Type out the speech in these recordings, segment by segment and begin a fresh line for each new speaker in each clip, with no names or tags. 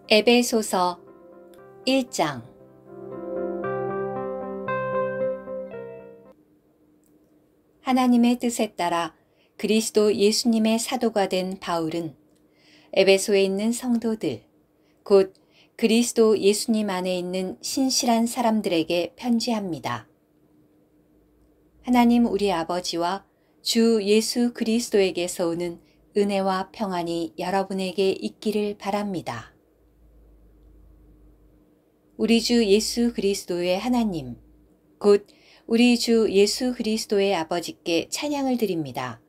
에베소서 1장. 하나님의 뜻에 따라 그리스도 예수님의 사도가 된 바울은 에베소에 있는 성도들, 곧 그리스도 예수님 안에 있는 신실한 사람들에게 편지합니다. 하나님 우리 아버지와 주 예수 그리스도에게서 오는 은혜와 평안이 여러분에게 있기를 바랍니다. 우리 주 예수 그리스도의 하나님, 곧 우리 주 예수 그리스도의 아버지께 찬양을 드립니다.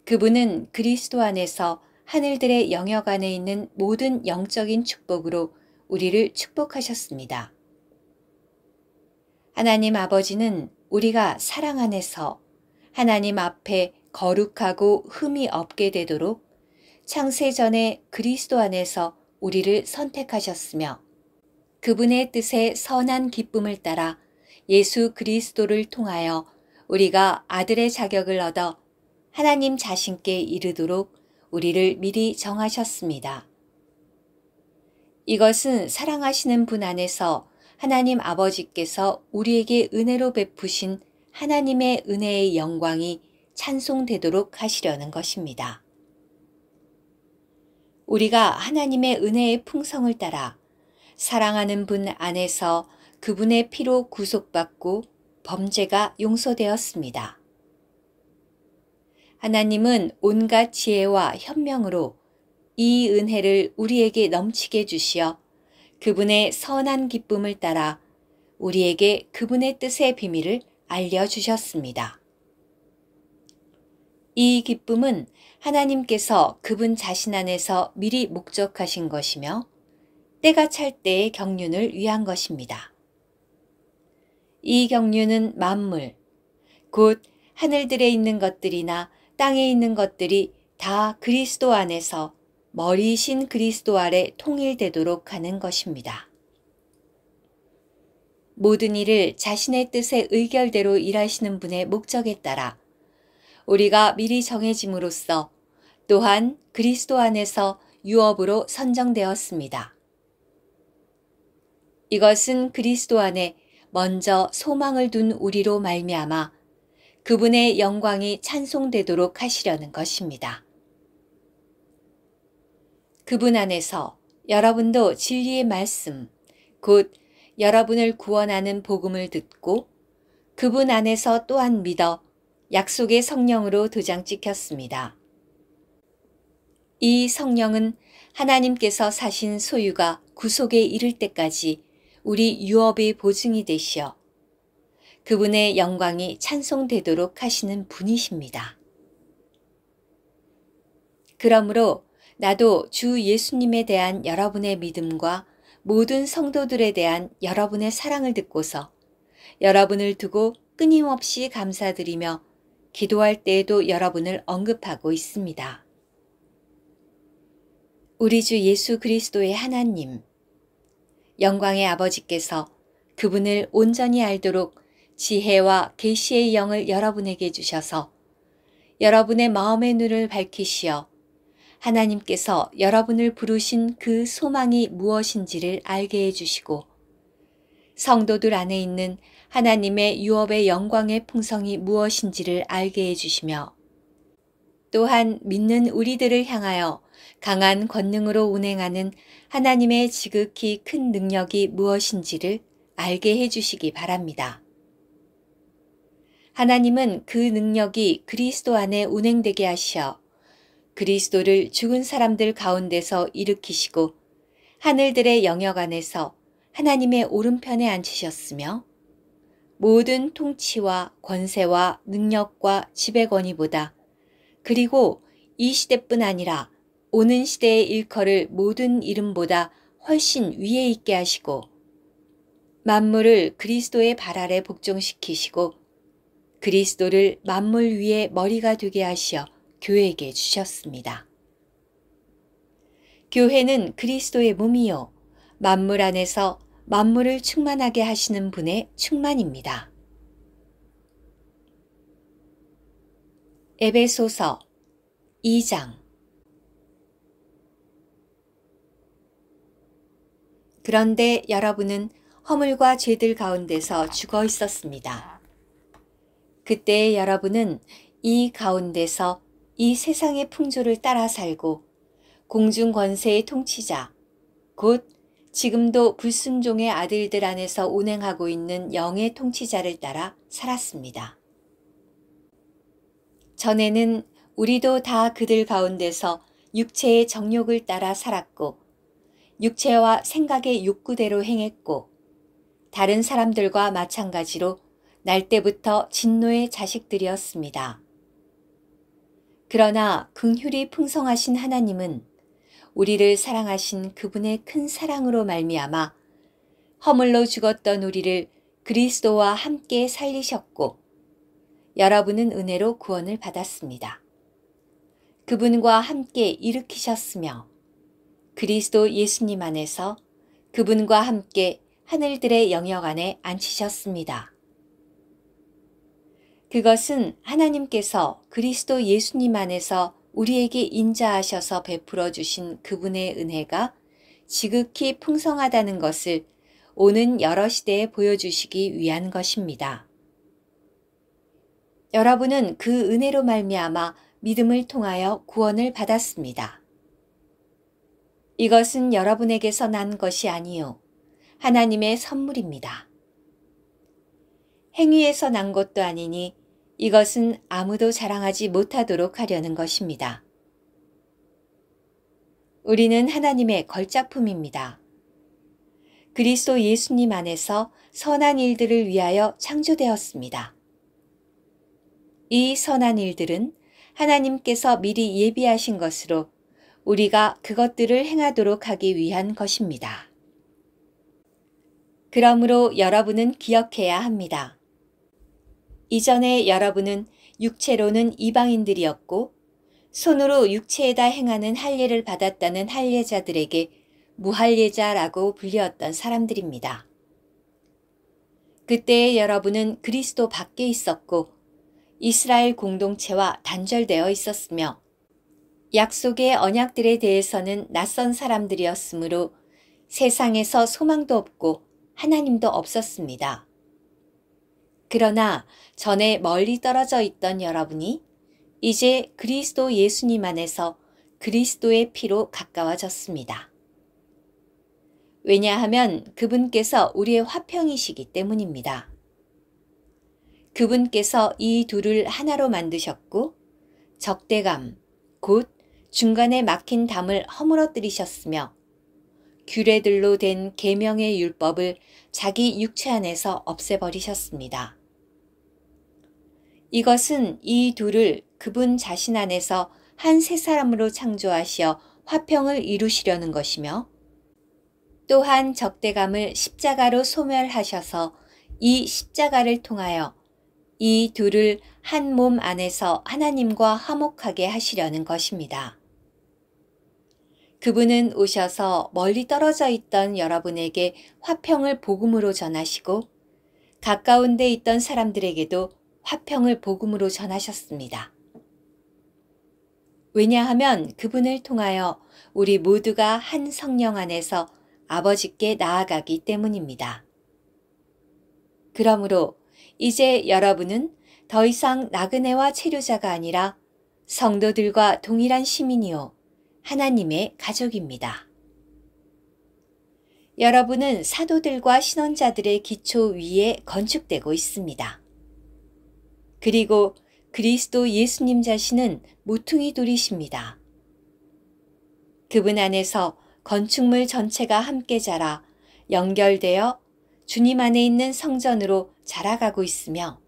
그분은 그리스도 안에서 하늘들의 영역 안에 있는 모든 영적인 축복으로 우리를 축복하셨습니다. 하나님 아버지는 우리가 사랑 안에서 하나님 앞에 거룩하고 흠이 없게 되도록 창세 전에 그리스도 안에서 우리를 선택하셨으며 그분의 뜻에 선한 기쁨을 따라 예수 그리스도를 통하여 우리가 아들의 자격을 얻어 하나님 자신께 이르도록 우리를 미리 정하셨습니다. 이것은 사랑하시는 분 안에서 하나님 아버지께서 우리에게 은혜로 베푸신 하나님의 은혜의 영광이 찬송되도록 하시려는 것입니다. 우리가 하나님의 은혜의 풍성을 따라 사랑하는 분 안에서 그분의 피로 구속받고 범죄가 용서되었습니다. 하나님은 온갖 지혜와 현명으로 이 은혜를 우리에게 넘치게 주시어 그분의 선한 기쁨을 따라 우리에게 그분의 뜻의 비밀을 알려주셨습니다. 이 기쁨은 하나님께서 그분 자신 안에서 미리 목적하신 것이며 때가 찰 때의 경륜을 위한 것입니다. 이 경륜은 만물, 곧 하늘들에 있는 것들이나 땅에 있는 것들이 다 그리스도 안에서 머리이신 그리스도 아래 통일되도록 하는 것입니다. 모든 일을 자신의 뜻의 의결대로 일하시는 분의 목적에 따라 우리가 미리 정해짐으로써 또한 그리스도 안에서 유업으로 선정되었습니다. 이것은 그리스도 안에 먼저 소망을 둔 우리로 말미암아 그분의 영광이 찬송되도록 하시려는 것입니다. 그분 안에서 여러분도 진리의 말씀, 곧 여러분을 구원하는 복음을 듣고 그분 안에서 또한 믿어 약속의 성령으로 도장 찍혔습니다. 이 성령은 하나님께서 사신 소유가 구속에 이를 때까지 우리 유업의 보증이 되시어 그분의 영광이 찬송되도록 하시는 분이십니다. 그러므로 나도 주 예수님에 대한 여러분의 믿음과 모든 성도들에 대한 여러분의 사랑을 듣고서 여러분을 두고 끊임없이 감사드리며 기도할 때에도 여러분을 언급하고 있습니다. 우리 주 예수 그리스도의 하나님, 영광의 아버지께서 그분을 온전히 알도록 지혜와 계시의 영을 여러분에게 주셔서 여러분의 마음의 눈을 밝히시어 하나님께서 여러분을 부르신 그 소망이 무엇인지를 알게 해주시고 성도들 안에 있는 하나님의 유업의 영광의 풍성이 무엇인지를 알게 해주시며 또한 믿는 우리들을 향하여 강한 권능으로 운행하는 하나님의 지극히 큰 능력이 무엇인지를 알게 해주시기 바랍니다. 하나님은 그 능력이 그리스도 안에 운행되게 하시어 그리스도를 죽은 사람들 가운데서 일으키시고 하늘들의 영역 안에서 하나님의 오른편에 앉히셨으며 모든 통치와 권세와 능력과 지배 권위보다 그리고 이 시대뿐 아니라 오는 시대의 일컬을 모든 이름보다 훨씬 위에 있게 하시고 만물을 그리스도의 발 아래 복종시키시고 그리스도를 만물 위에 머리가 되게 하시어 교회에게 주셨습니다. 교회는 그리스도의 몸이요 만물 안에서 만물을 충만하게 하시는 분의 충만입니다. 에베소서 2장. 그런데 여러분은 허물과 죄들 가운데서 죽어 있었습니다. 그때 여러분은 이 가운데서 이 세상의 풍조를 따라 살고 공중 권세의 통치자, 곧 지금도 불순종의 아들들 안에서 운행하고 있는 영의 통치자를 따라 살았습니다. 전에는 우리도 다 그들 가운데서 육체의 정욕을 따라 살았고 육체와 생각의 욕구대로 행했고 다른 사람들과 마찬가지로 날 때부터 진노의 자식들이었습니다. 그러나 긍휼이 풍성하신 하나님은 우리를 사랑하신 그분의 큰 사랑으로 말미암아 허물로 죽었던 우리를 그리스도와 함께 살리셨고 여러분은 은혜로 구원을 받았습니다. 그분과 함께 일으키셨으며 그리스도 예수님 안에서 그분과 함께 하늘들의 영역 안에 앉히셨습니다. 그것은 하나님께서 그리스도 예수님 안에서 우리에게 인자하셔서 베풀어 주신 그분의 은혜가 지극히 풍성하다는 것을 오는 여러 시대에 보여주시기 위한 것입니다. 여러분은 그 은혜로 말미암아 믿음을 통하여 구원을 받았습니다. 이것은 여러분에게서 난 것이 아니요 하나님의 선물입니다. 행위에서 난 것도 아니니 이것은 아무도 자랑하지 못하도록 하려는 것입니다. 우리는 하나님의 걸작품입니다. 그리스도 예수님 안에서 선한 일들을 위하여 창조되었습니다. 이 선한 일들은 하나님께서 미리 예비하신 것으로 우리가 그것들을 행하도록 하기 위한 것입니다. 그러므로 여러분은 기억해야 합니다. 이전에 여러분은 육체로는 이방인들이었고 손으로 육체에다 행하는 할례를 받았다는 할례자들에게 무할례자라고 불리었던 사람들입니다. 그때의 여러분은 그리스도 밖에 있었고 이스라엘 공동체와 단절되어 있었으며 약속의 언약들에 대해서는 낯선 사람들이었으므로 세상에서 소망도 없고 하나님도 없었습니다. 그러나 전에 멀리 떨어져 있던 여러분이 이제 그리스도 예수님 안에서 그리스도의 피로 가까워졌습니다. 왜냐하면 그분께서 우리의 화평이시기 때문입니다. 그분께서 이 둘을 하나로 만드셨고 적대감, 곧 중간에 막힌 담을 허물어뜨리셨으며 규례들로 된 계명의 율법을 자기 육체 안에서 없애버리셨습니다. 이것은 이 둘을 그분 자신 안에서 한 새 사람으로 창조하시어 화평을 이루시려는 것이며 또한 적대감을 십자가로 소멸하셔서 이 십자가를 통하여 이 둘을 한 몸 안에서 하나님과 화목하게 하시려는 것입니다. 그분은 오셔서 멀리 떨어져 있던 여러분에게 화평을 복음으로 전하시고 가까운 데 있던 사람들에게도 화평을 복음으로 전하셨습니다. 왜냐하면 그분을 통하여 우리 모두가 한 성령 안에서 아버지께 나아가기 때문입니다. 그러므로 이제 여러분은 더 이상 나그네와 체류자가 아니라 성도들과 동일한 시민이요 하나님의 가족입니다. 여러분은 사도들과 신원자들의 기초 위에 건축되고 있습니다. 그리고 그리스도 예수님 자신은 모퉁이 돌이십니다. 그분 안에서 건축물 전체가 함께 자라 연결되어 주님 안에 있는 성전으로 자라가고 있으며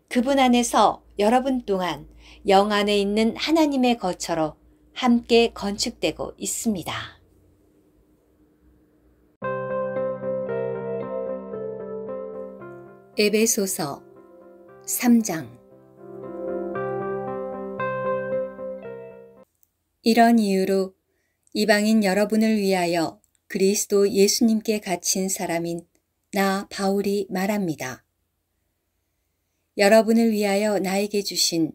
그분 안에서 여러분 또한 영 안에 있는 하나님의 거처로 함께 건축되고 있습니다. 에베소서 3장. 이런 이유로 이방인 여러분을 위하여 그리스도 예수님께 갇힌 사람인 나 바울이 말합니다. 여러분을 위하여 나에게 주신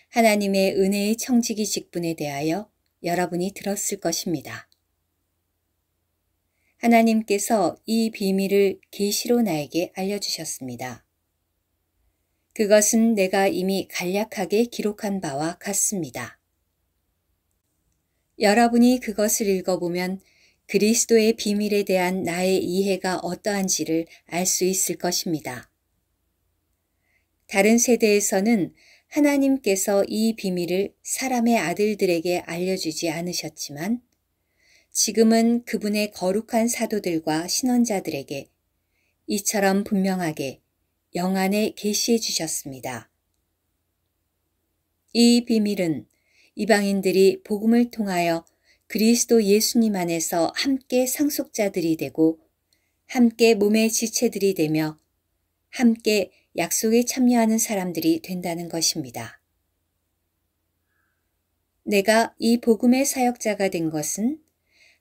하나님의 은혜의 청지기 직분에 대하여 여러분이 들었을 것입니다. 하나님께서 이 비밀을 계시로 나에게 알려주셨습니다. 그것은 내가 이미 간략하게 기록한 바와 같습니다. 여러분이 그것을 읽어보면 그리스도의 비밀에 대한 나의 이해가 어떠한지를 알 수 있을 것입니다. 다른 세대에서는 하나님께서 이 비밀을 사람의 아들들에게 알려주지 않으셨지만 지금은 그분의 거룩한 사도들과 신원자들에게 이처럼 분명하게 영안에 계시해 주셨습니다. 이 비밀은 이방인들이 복음을 통하여 그리스도 예수님 안에서 함께 상속자들이 되고 함께 몸의 지체들이 되며 함께 약속에 참여하는 사람들이 된다는 것입니다. 내가 이 복음의 사역자가 된 것은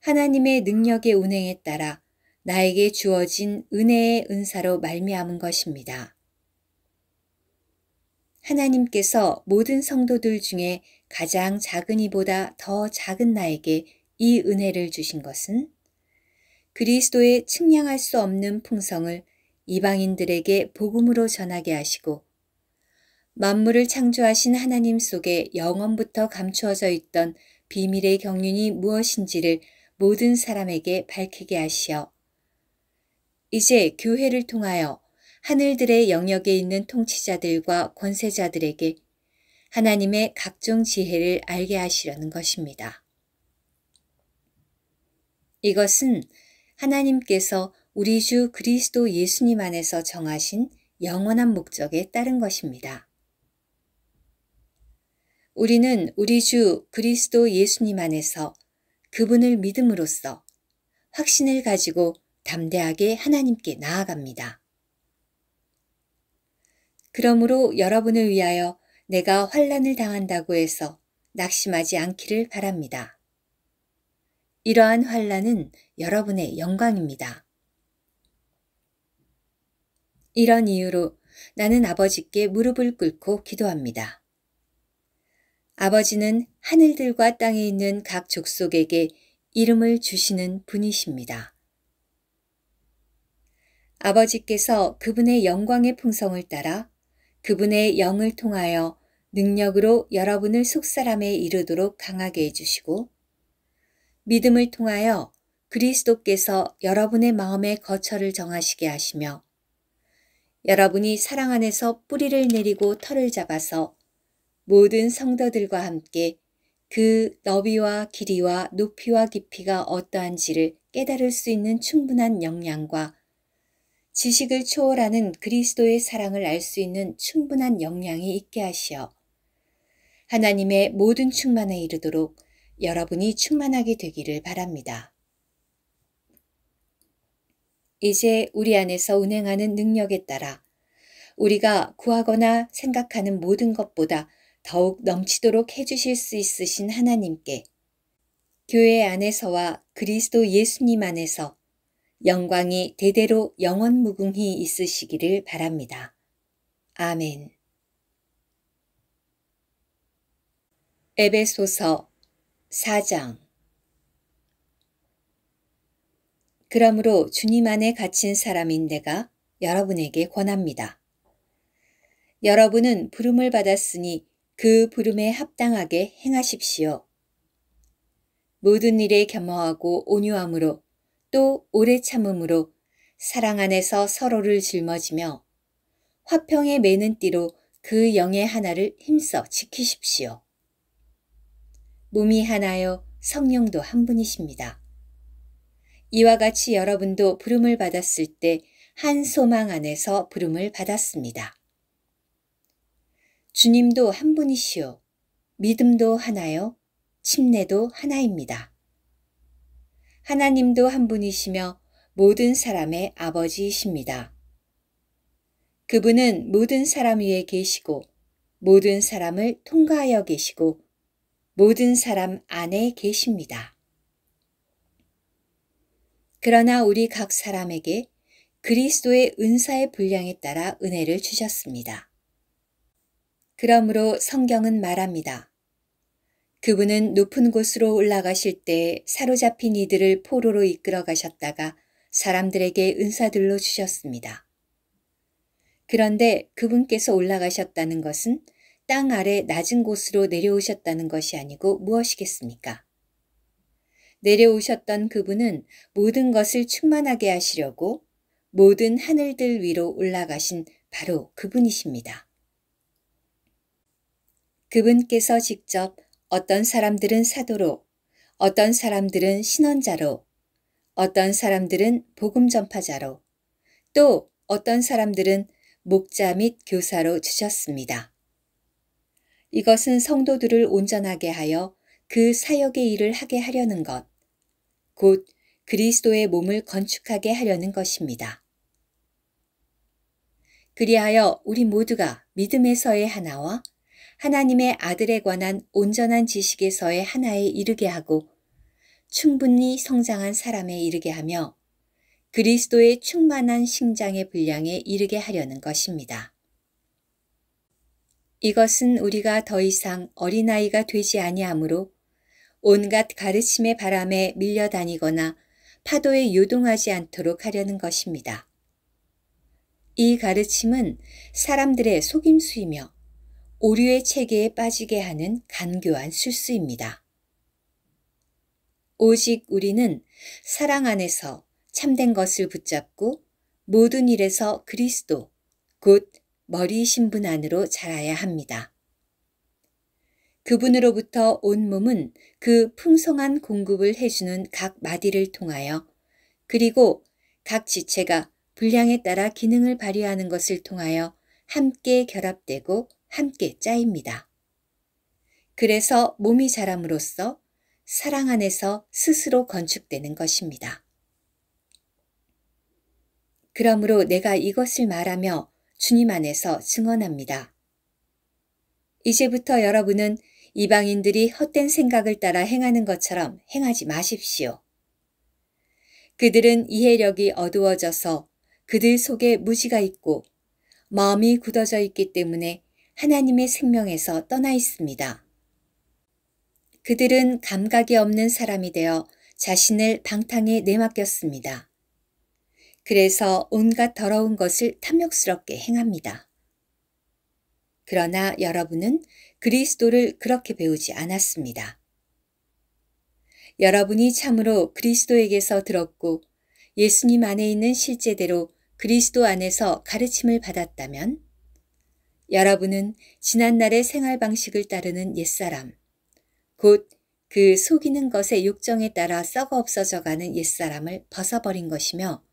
하나님의 능력의 운행에 따라 나에게 주어진 은혜의 은사로 말미암은 것입니다. 하나님께서 모든 성도들 중에 가장 작은 이보다 더 작은 나에게 이 은혜를 주신 것은 그리스도의 측량할 수 없는 풍성을 이방인들에게 복음으로 전하게 하시고 만물을 창조하신 하나님 속에 영원부터 감추어져 있던 비밀의 경륜이 무엇인지를 모든 사람에게 밝히게 하시어 이제 교회를 통하여 하늘들의 영역에 있는 통치자들과 권세자들에게 하나님의 각종 지혜를 알게 하시려는 것입니다. 이것은 하나님께서 우리 주 그리스도 예수님 안에서 정하신 영원한 목적에 따른 것입니다. 우리는 우리 주 그리스도 예수님 안에서 그분을 믿음으로써 확신을 가지고 담대하게 하나님께 나아갑니다. 그러므로 여러분을 위하여 내가 환난을 당한다고 해서 낙심하지 않기를 바랍니다. 이러한 환난은 여러분의 영광입니다. 이런 이유로 나는 아버지께 무릎을 꿇고 기도합니다. 아버지는 하늘들과 땅에 있는 각 족속에게 이름을 주시는 분이십니다. 아버지께서 그분의 영광의 풍성을 따라 그분의 영을 통하여 능력으로 여러분을 속사람에 이르도록 강하게 해주시고 믿음을 통하여 그리스도께서 여러분의 마음의 거처를 정하시게 하시며 여러분이 사랑 안에서 뿌리를 내리고 털을 잡아서 모든 성도들과 함께 그 너비와 길이와 높이와 깊이가 어떠한지를 깨달을 수 있는 충분한 역량과 지식을 초월하는 그리스도의 사랑을 알 수 있는 충분한 역량이 있게 하시어 하나님의 모든 충만에 이르도록 여러분이 충만하게 되기를 바랍니다. 이제 우리 안에서 운행하는 능력에 따라 우리가 구하거나 생각하는 모든 것보다 더욱 넘치도록 해주실 수 있으신 하나님께 교회 안에서와 그리스도 예수님 안에서 영광이 대대로 영원무궁히 있으시기를 바랍니다. 아멘. 에베소서 4장. 그러므로 주님 안에 갇힌 사람인 내가 여러분에게 권합니다. 여러분은 부름을 받았으니 그 부름에 합당하게 행하십시오. 모든 일에 겸허하고 온유함으로 또 오래 참음으로 사랑 안에서 서로를 짊어지며 화평에 매는 띠로 그 영의 하나를 힘써 지키십시오. 몸이 하나요 성령도 한 분이십니다. 이와 같이 여러분도 부름을 받았을 때 한 소망 안에서 부름을 받았습니다. 주님도 한 분이시요 믿음도 하나요 침례도 하나입니다. 하나님도 한 분이시며 모든 사람의 아버지이십니다. 그분은 모든 사람 위에 계시고 모든 사람을 통과하여 계시고 모든 사람 안에 계십니다. 그러나 우리 각 사람에게 그리스도의 은사의 분량에 따라 은혜를 주셨습니다. 그러므로 성경은 말합니다. 그분은 높은 곳으로 올라가실 때 사로잡힌 이들을 포로로 이끌어 가셨다가 사람들에게 은사들로 주셨습니다. 그런데 그분께서 올라가셨다는 것은 땅 아래 낮은 곳으로 내려오셨다는 것이 아니고 무엇이겠습니까? 내려오셨던 그분은 모든 것을 충만하게 하시려고 모든 하늘들 위로 올라가신 바로 그분이십니다. 그분께서 직접 어떤 사람들은 사도로, 어떤 사람들은 신원자로, 어떤 사람들은 복음 전파자로, 또 어떤 사람들은 목자 및 교사로 주셨습니다. 이것은 성도들을 온전하게 하여 그 사역의 일을 하게 하려는 것, 곧 그리스도의 몸을 건축하게 하려는 것입니다. 그리하여 우리 모두가 믿음에서의 하나와 하나님의 아들에 관한 온전한 지식에서의 하나에 이르게 하고 충분히 성장한 사람에 이르게 하며 그리스도의 충만한 신장의 분량에 이르게 하려는 것입니다. 이것은 우리가 더 이상 어린아이가 되지 아니하므로 온갖 가르침의 바람에 밀려다니거나 파도에 요동하지 않도록 하려는 것입니다. 이 가르침은 사람들의 속임수이며 오류의 체계에 빠지게 하는 간교한 술수입니다. 오직 우리는 사랑 안에서 참된 것을 붙잡고 모든 일에서 그리스도, 곧 머리이신 분 안으로 자라야 합니다. 그분으로부터 온 몸은 그 풍성한 공급을 해주는 각 마디를 통하여 그리고 각 지체가 분량에 따라 기능을 발휘하는 것을 통하여 함께 결합되고 함께 짜입니다. 그래서 몸이 자람으로써 사랑 안에서 스스로 건축되는 것입니다. 그러므로 내가 이것을 말하며 주님 안에서 증언합니다. 이제부터 여러분은 이방인들이 헛된 생각을 따라 행하는 것처럼 행하지 마십시오. 그들은 이해력이 어두워져서 그들 속에 무지가 있고 마음이 굳어져 있기 때문에 하나님의 생명에서 떠나 있습니다. 그들은 감각이 없는 사람이 되어 자신을 방탕에 내맡겼습니다. 그래서 온갖 더러운 것을 탐욕스럽게 행합니다. 그러나 여러분은 그리스도를 그렇게 배우지 않았습니다. 여러분이 참으로 그리스도에게서 들었고 예수님 안에 있는 실제대로 그리스도 안에서 가르침을 받았다면 여러분은 지난날의 생활 방식을 따르는 옛사람, 곧 그 속이는 것의 욕정에 따라 썩어 없어져가는 옛사람을 벗어버린 것이며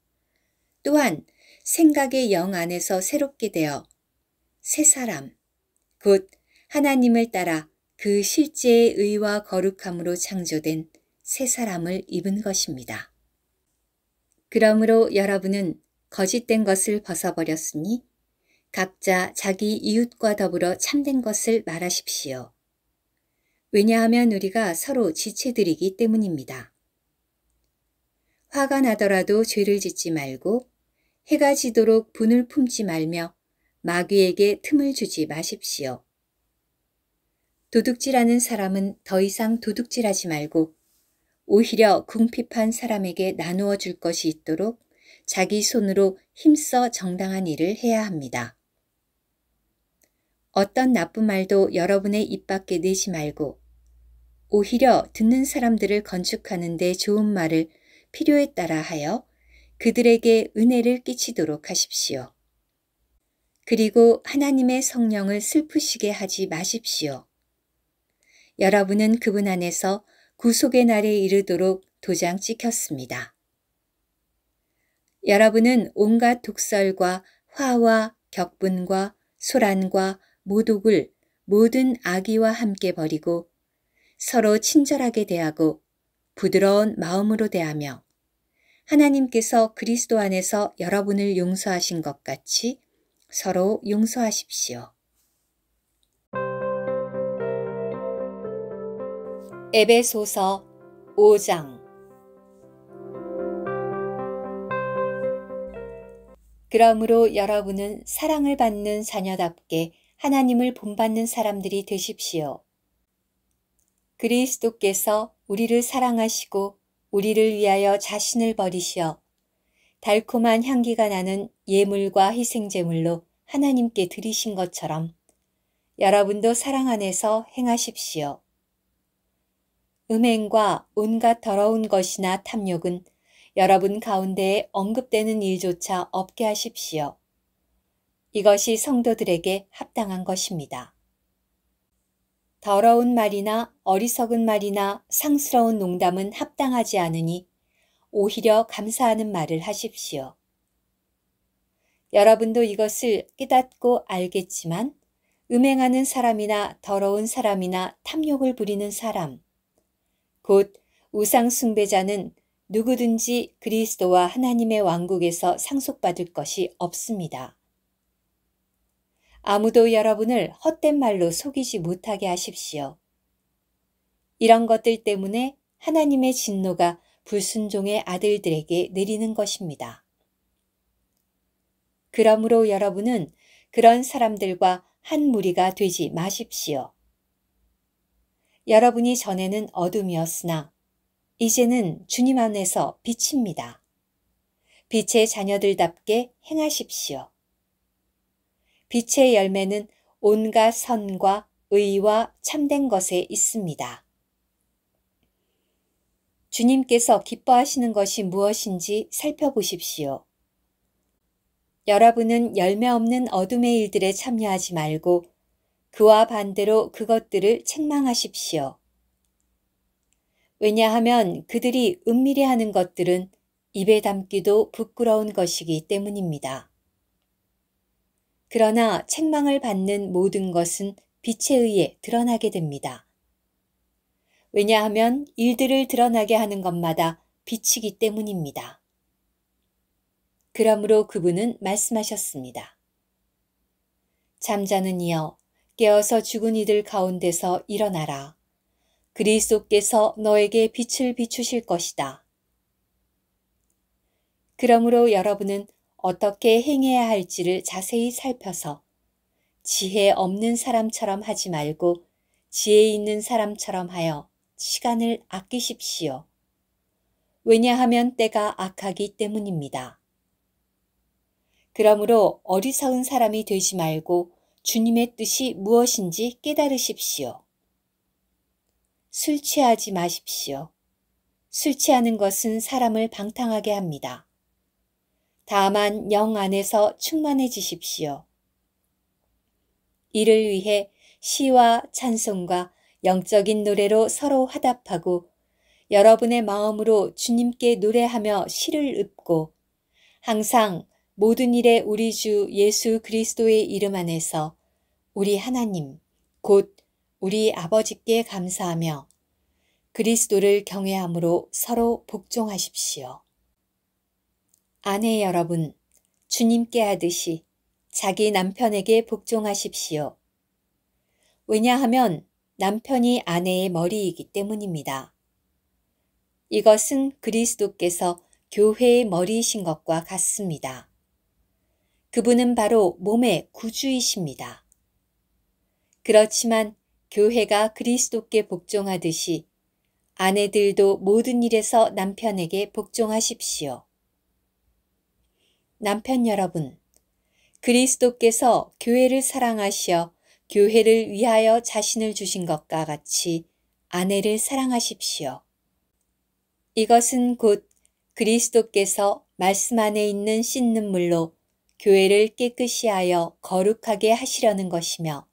또한 생각의 영 안에서 새롭게 되어 새 사람, 곧 하나님을 따라 그 실제의 의와 거룩함으로 창조된 새 사람을 입은 것입니다. 그러므로 여러분은 거짓된 것을 벗어버렸으니 각자 자기 이웃과 더불어 참된 것을 말하십시오. 왜냐하면 우리가 서로 지체들이기 때문입니다. 화가 나더라도 죄를 짓지 말고 해가 지도록 분을 품지 말며 마귀에게 틈을 주지 마십시오. 도둑질하는 사람은 더 이상 도둑질하지 말고 오히려 궁핍한 사람에게 나누어 줄 것이 있도록 자기 손으로 힘써 정당한 일을 해야 합니다. 어떤 나쁜 말도 여러분의 입 밖에 내지 말고 오히려 듣는 사람들을 건축하는 데 좋은 말을 필요에 따라 하여 그들에게 은혜를 끼치도록 하십시오. 그리고 하나님의 성령을 슬프시게 하지 마십시오. 여러분은 그분 안에서 구속의 날에 이르도록 도장 찍혔습니다. 여러분은 온갖 독설과 화와 격분과 소란과 모독을 모든 악의와 함께 버리고 서로 친절하게 대하고 부드러운 마음으로 대하며 하나님께서 그리스도 안에서 여러분을 용서하신 것 같이 서로 용서하십시오. 에베소서 5장. 그러므로 여러분은 사랑을 받는 자녀답게 하나님을 본받는 사람들이 되십시오. 그리스도께서 우리를 사랑하시고 우리를 위하여 자신을 버리시어 달콤한 향기가 나는 예물과 희생제물로 하나님께 드리신 것처럼 여러분도 사랑 안에서 행하십시오. 음행과 온갖 더러운 것이나 탐욕은 여러분 가운데에 언급되는 일조차 없게 하십시오. 이것이 성도들에게 합당한 것입니다. 더러운 말이나 어리석은 말이나 상스러운 농담은 합당하지 않으니 오히려 감사하는 말을 하십시오. 여러분도 이것을 깨닫고 알겠지만 음행하는 사람이나 더러운 사람이나 탐욕을 부리는 사람, 곧 우상 숭배자는 누구든지 그리스도와 하나님의 왕국에서 상속받을 것이 없습니다. 아무도 여러분을 헛된 말로 속이지 못하게 하십시오. 이런 것들 때문에 하나님의 진노가 불순종의 아들들에게 내리는 것입니다. 그러므로 여러분은 그런 사람들과 한 무리가 되지 마십시오. 여러분이 전에는 어둠이었으나 이제는 주님 안에서 빛입니다. 빛의 자녀들답게 행하십시오. 빛의 열매는 온갖 선과 의와 참된 것에 있습니다. 주님께서 기뻐하시는 것이 무엇인지 살펴보십시오. 여러분은 열매 없는 어둠의 일들에 참여하지 말고 그와 반대로 그것들을 책망하십시오. 왜냐하면 그들이 은밀히 하는 것들은 입에 담기도 부끄러운 것이기 때문입니다. 그러나 책망을 받는 모든 것은 빛에 의해 드러나게 됩니다. 왜냐하면 일들을 드러나게 하는 것마다 빛이기 때문입니다. 그러므로 그분은 말씀하셨습니다. 잠자는 이여 깨어서 죽은 이들 가운데서 일어나라. 그리스도께서 너에게 빛을 비추실 것이다. 그러므로 여러분은 어떻게 행해야 할지를 자세히 살펴서 지혜 없는 사람처럼 하지 말고 지혜 있는 사람처럼 하여 시간을 아끼십시오. 왜냐하면 때가 악하기 때문입니다. 그러므로 어리석은 사람이 되지 말고 주님의 뜻이 무엇인지 깨달으십시오. 술 취하지 마십시오. 술 취하는 것은 사람을 방탕하게 합니다. 다만 영 안에서 충만해지십시오. 이를 위해 시와 찬송과 영적인 노래로 서로 화답하고 여러분의 마음으로 주님께 노래하며 시를 읊고 항상 모든 일에 우리 주 예수 그리스도의 이름 안에서 우리 하나님 곧 우리 아버지께 감사하며 그리스도를 경외함으로 서로 복종하십시오. 아내 여러분, 주님께 하듯이 자기 남편에게 복종하십시오. 왜냐하면 남편이 아내의 머리이기 때문입니다. 이것은 그리스도께서 교회의 머리이신 것과 같습니다. 그분은 바로 몸의 구주이십니다. 그렇지만 교회가 그리스도께 복종하듯이 아내들도 모든 일에서 남편에게 복종하십시오. 남편 여러분, 그리스도께서 교회를 사랑하시어 교회를 위하여 자신을 주신 것과 같이 아내를 사랑하십시오. 이것은 곧 그리스도께서 말씀 안에 있는 씻는 물로 교회를 깨끗이 하여 거룩하게 하시려는 것이며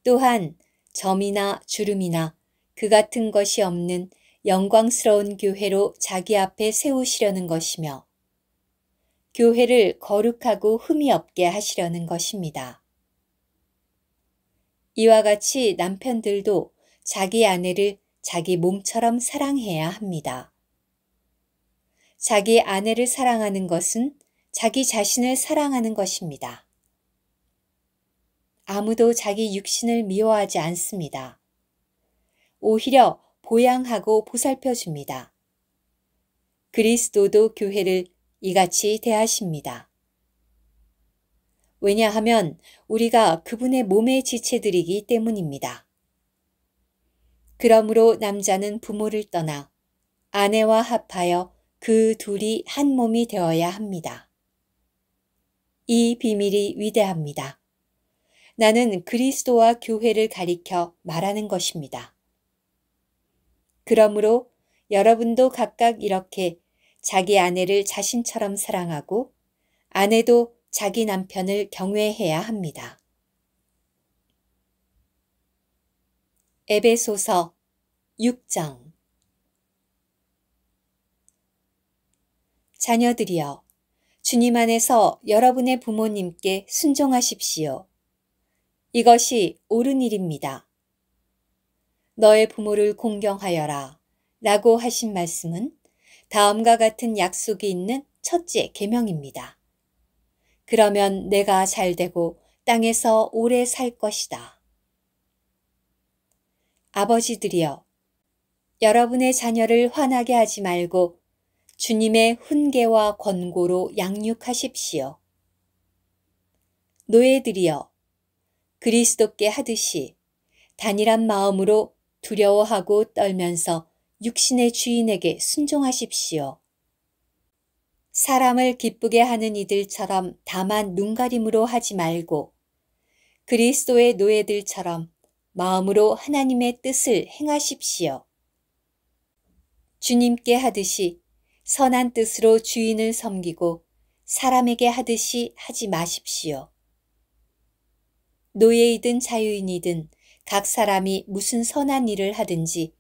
또한 점이나 주름이나 그 같은 것이 없는 영광스러운 교회로 자기 앞에 세우시려는 것이며 교회를 거룩하고 흠이 없게 하시려는 것입니다. 이와 같이 남편들도 자기 아내를 자기 몸처럼 사랑해야 합니다. 자기 아내를 사랑하는 것은 자기 자신을 사랑하는 것입니다. 아무도 자기 육신을 미워하지 않습니다. 오히려 보양하고 보살펴 줍니다. 그리스도도 교회를 이같이 대하십니다. 왜냐하면 우리가 그분의 몸의 지체들이기 때문입니다. 그러므로 남자는 부모를 떠나 아내와 합하여 그 둘이 한 몸이 되어야 합니다. 이 비밀이 위대합니다. 나는 그리스도와 교회를 가리켜 말하는 것입니다. 그러므로 여러분도 각각 이렇게 자기 아내를 자신처럼 사랑하고 아내도 자기 남편을 경외해야 합니다. 에베소서 6장. 자녀들이여, 주님 안에서 여러분의 부모님께 순종하십시오. 이것이 옳은 일입니다. 너의 부모를 공경하여라 라고 하신 말씀은 다음과 같은 약속이 있는 첫째 계명입니다. 그러면 내가 잘되고 땅에서 오래 살 것이다. 아버지들이여, 여러분의 자녀를 화나게 하지 말고 주님의 훈계와 권고로 양육하십시오. 노예들이여, 그리스도께 하듯이 단일한 마음으로 두려워하고 떨면서 육신의 주인에게 순종하십시오. 사람을 기쁘게 하는 이들처럼 다만 눈가림으로 하지 말고 그리스도의 노예들처럼 마음으로 하나님의 뜻을 행하십시오. 주님께 하듯이 선한 뜻으로 주인을 섬기고 사람에게 하듯이 하지 마십시오. 노예이든 자유인이든 각 사람이 무슨 선한 일을 하든지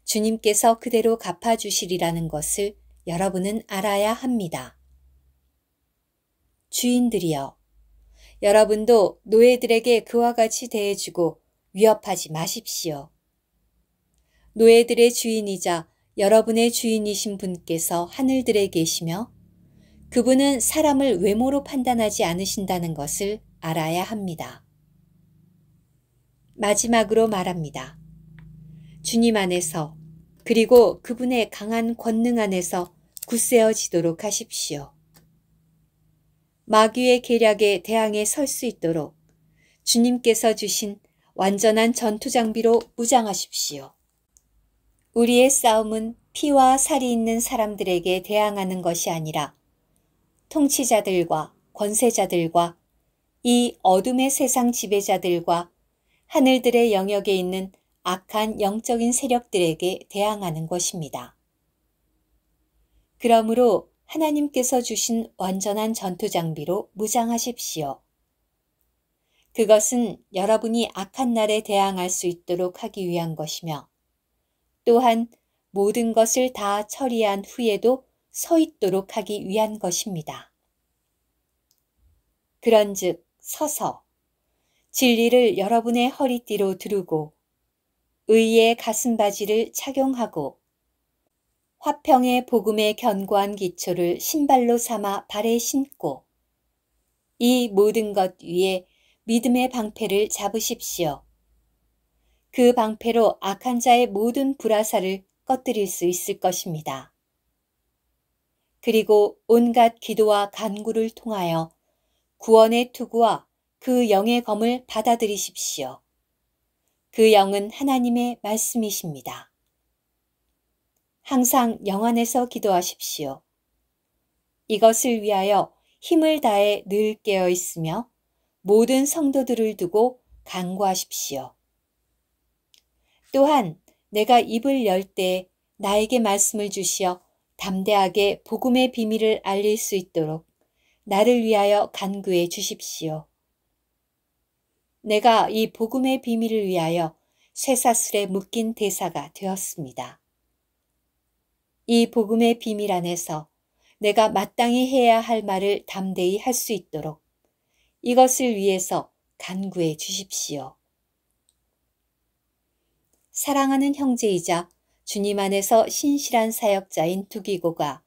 주님께서 그대로 갚아주시리라는 것을 여러분은 알아야 합니다. 주인들이여, 여러분도 노예들에게 그와 같이 대해주고 위협하지 마십시오. 노예들의 주인이자 여러분의 주인이신 분께서 하늘들에 계시며 그분은 사람을 외모로 판단하지 않으신다는 것을 알아야 합니다. 마지막으로 말합니다. 주님 안에서 그리고 그분의 강한 권능 안에서 굳세어지도록 하십시오. 마귀의 계략에 대항해 설 수 있도록 주님께서 주신 완전한 전투 장비로 무장하십시오. 우리의 싸움은 피와 살이 있는 사람들에게 대항하는 것이 아니라 통치자들과 권세자들과 이 어둠의 세상 지배자들과 하늘들의 영역에 있는 악한 영적인 세력들에게 대항하는 것입니다. 그러므로 하나님께서 주신 완전한 전투 장비로 무장하십시오. 그것은 여러분이 악한 날에 대항할 수 있도록 하기 위한 것이며 또한 모든 것을 다 처리한 후에도 서 있도록 하기 위한 것입니다. 그런즉 서서 진리를 여러분의 허리띠로 두르고 의의 가슴바지를 착용하고 화평의 복음의 견고한 기초를 신발로 삼아 발에 신고 이 모든 것 위에 믿음의 방패를 잡으십시오. 그 방패로 악한 자의 모든 불화살을 꺼뜨릴 수 있을 것입니다. 그리고 온갖 기도와 간구를 통하여 구원의 투구와 그 영의 검을 받아들이십시오. 그 영은 하나님의 말씀이십니다. 항상 영 안에서 기도하십시오. 이것을 위하여 힘을 다해 늘 깨어 있으며 모든 성도들을 두고 간구하십시오. 또한 내가 입을 열 때 나에게 말씀을 주시어 담대하게 복음의 비밀을 알릴 수 있도록 나를 위하여 간구해 주십시오. 내가 이 복음의 비밀을 위하여 쇠사슬에 묶인 대사가 되었습니다. 이 복음의 비밀 안에서 내가 마땅히 해야 할 말을 담대히 할 수 있도록 이것을 위해서 간구해 주십시오. 사랑하는 형제이자 주님 안에서 신실한 사역자인 두기고가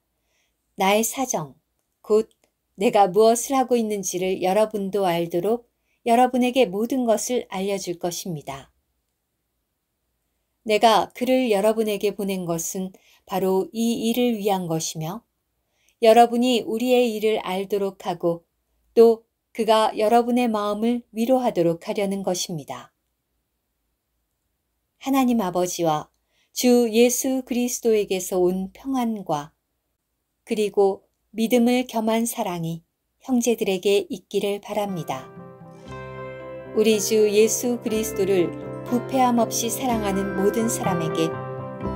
나의 사정, 곧 내가 무엇을 하고 있는지를 여러분도 알도록 여러분에게 모든 것을 알려줄 것입니다. 내가 그를 여러분에게 보낸 것은 바로 이 일을 위한 것이며 여러분이 우리의 일을 알도록 하고 또 그가 여러분의 마음을 위로하도록 하려는 것입니다. 하나님 아버지와 주 예수 그리스도에게서 온 평안과 그리고 믿음을 겸한 사랑이 형제들에게 있기를 바랍니다. 우리 주 예수 그리스도를 부패함 없이 사랑하는 모든 사람에게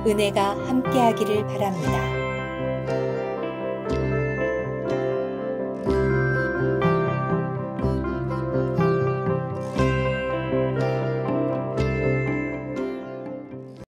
은혜가 함께하기를 바랍니다.